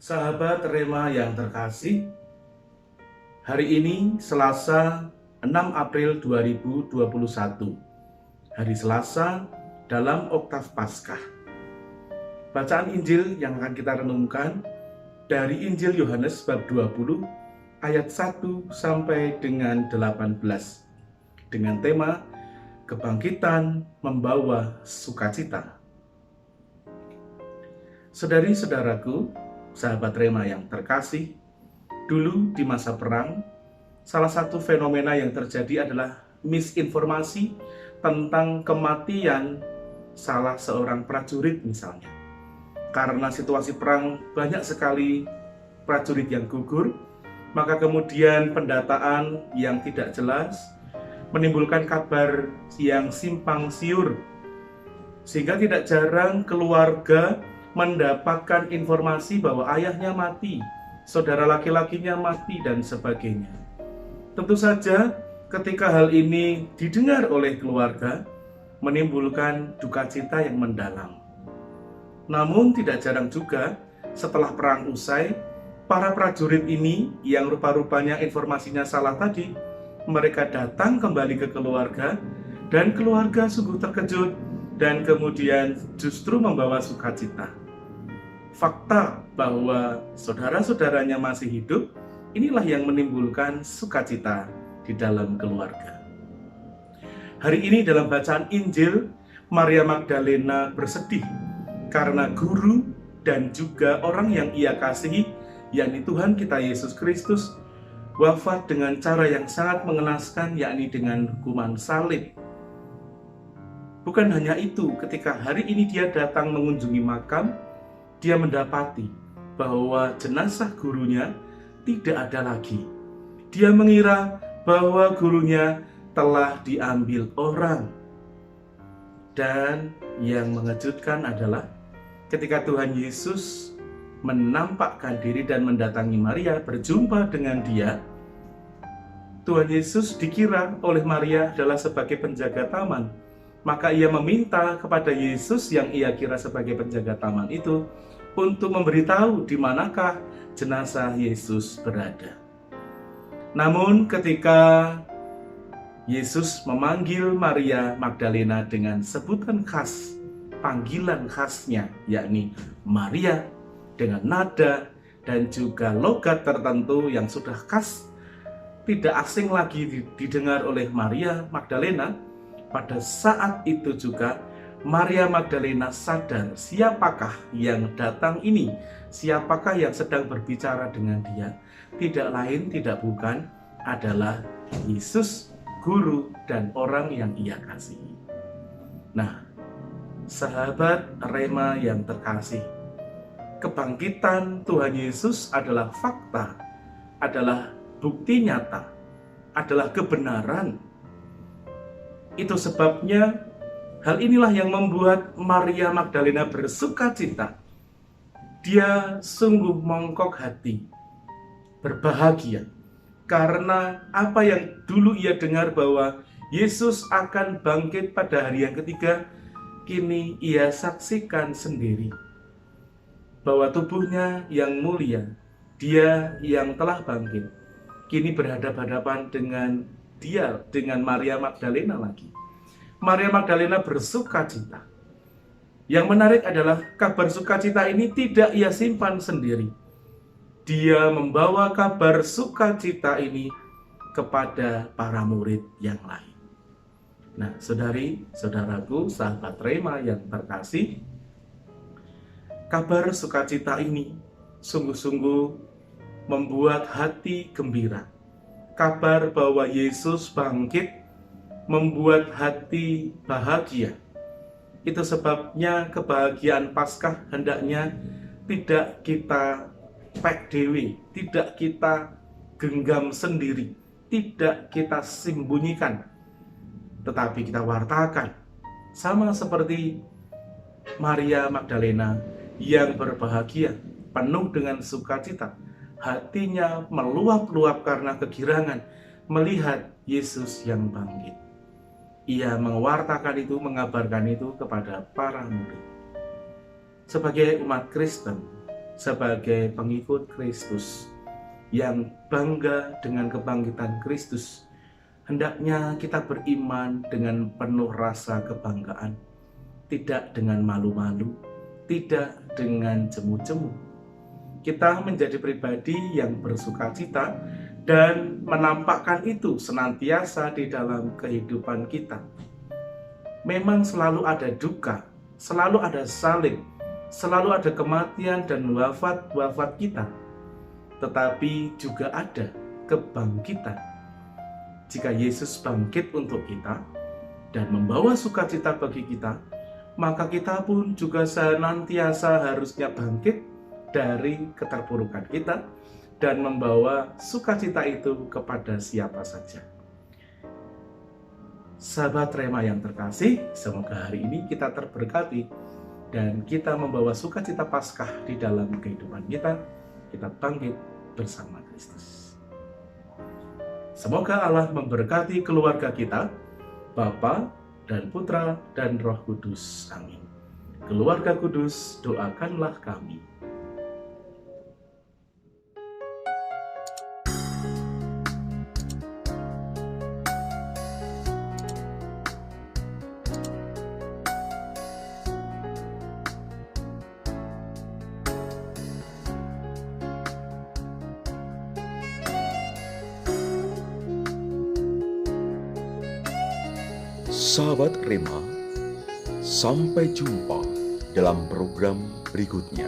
Sahabat Rema yang terkasih, hari ini Selasa 6 April 2021, hari Selasa dalam Oktav Paskah. Bacaan Injil yang akan kita renungkan dari Injil Yohanes bab 20 ayat 1 sampai dengan 18 dengan tema Kebangkitan Membawa Sukacita. Saudari-saudaraku, sahabat Rema yang terkasih, dulu di masa perang, salah satu fenomena yang terjadi adalah misinformasi tentang kematian salah seorang prajurit misalnya. Karena situasi perang banyak sekali prajurit yang gugur, maka kemudian pendataan yang tidak jelas menimbulkan kabar yang simpang siur, sehingga tidak jarang keluarga mendapatkan informasi bahwa ayahnya mati, saudara laki-lakinya mati, dan sebagainya. Tentu saja ketika hal ini didengar oleh keluarga, menimbulkan duka cita yang mendalam. Namun tidak jarang juga setelah perang usai, para prajurit ini yang rupa-rupanya informasinya salah tadi, mereka datang kembali ke keluarga, dan keluarga sungguh terkejut dan kemudian justru membawa sukacita. Fakta bahwa saudara-saudaranya masih hidup, inilah yang menimbulkan sukacita di dalam keluarga. Hari ini dalam bacaan Injil, Maria Magdalena bersedih karena guru dan juga orang yang ia kasihi, yakni Tuhan kita Yesus Kristus, wafat dengan cara yang sangat mengenaskan, yakni dengan hukuman salib. Bukan hanya itu, ketika hari ini dia datang mengunjungi makam, dia mendapati bahwa jenazah gurunya tidak ada lagi. Dia mengira bahwa gurunya telah diambil orang. Dan yang mengejutkan adalah ketika Tuhan Yesus menampakkan diri dan mendatangi Maria, berjumpa dengan dia, Tuhan Yesus dikira oleh Maria adalah sebagai penjaga taman. Maka ia meminta kepada Yesus yang ia kira sebagai penjaga taman itu untuk memberitahu di manakah jenazah Yesus berada. Namun ketika Yesus memanggil Maria Magdalena dengan sebutan khas, panggilan khasnya, yakni Maria, dengan nada dan juga logat tertentu yang sudah khas, tidak asing lagi didengar oleh Maria Magdalena. Pada saat itu juga Maria Magdalena sadar siapakah yang datang ini, siapakah yang sedang berbicara dengan dia. Tidak lain, tidak bukan adalah Yesus, guru dan orang yang ia kasihi. Nah, sahabat Rema yang terkasih, kebangkitan Tuhan Yesus adalah fakta, adalah bukti nyata, adalah kebenaran. Itu sebabnya hal inilah yang membuat Maria Magdalena bersukacita. Dia sungguh mongkok hati, berbahagia, karena apa yang dulu ia dengar bahwa Yesus akan bangkit pada hari yang ketiga, kini ia saksikan sendiri. Bahwa tubuhnya yang mulia, dia yang telah bangkit, kini berhadapan-hadapan dengan dia, dengan Maria Magdalena lagi. Maria Magdalena bersukacita. Yang menarik adalah kabar sukacita ini tidak ia simpan sendiri. Dia membawa kabar sukacita ini kepada para murid yang lain. Nah, saudari-saudaraku, sahabat Rema yang terkasih, kabar sukacita ini sungguh-sungguh membuat hati gembira. Kabar bahwa Yesus bangkit membuat hati bahagia. Itu sebabnya kebahagiaan Paskah hendaknya tidak kita pek dewe, tidak kita genggam sendiri, tidak kita sembunyikan, tetapi kita wartakan. Sama seperti Maria Magdalena yang berbahagia, penuh dengan sukacita, hatinya meluap-luap karena kegirangan melihat Yesus yang bangkit. Ia mewartakan itu, mengabarkan itu kepada para murid. Sebagai umat Kristen, sebagai pengikut Kristus yang bangga dengan kebangkitan Kristus, hendaknya kita beriman dengan penuh rasa kebanggaan, tidak dengan malu-malu, tidak dengan jemu-jemu. Kita menjadi pribadi yang bersukacita dan menampakkan itu senantiasa di dalam kehidupan kita. Memang selalu ada duka, selalu ada salib, selalu ada kematian dan wafat kita. Tetapi juga ada kebangkitan. Jika Yesus bangkit untuk kita dan membawa sukacita bagi kita, maka kita pun juga senantiasa harusnya bangkit dari keterpurukan kita dan membawa sukacita itu kepada siapa saja. Sahabat Rema yang terkasih, semoga hari ini kita terberkati dan kita membawa sukacita Paskah di dalam kehidupan kita. Kita bangkit bersama Kristus. Semoga Allah memberkati keluarga kita, Bapa dan Putra dan Roh Kudus. Amin. Keluarga kudus, doakanlah kami. Sahabat Rema, sampai jumpa dalam program berikutnya.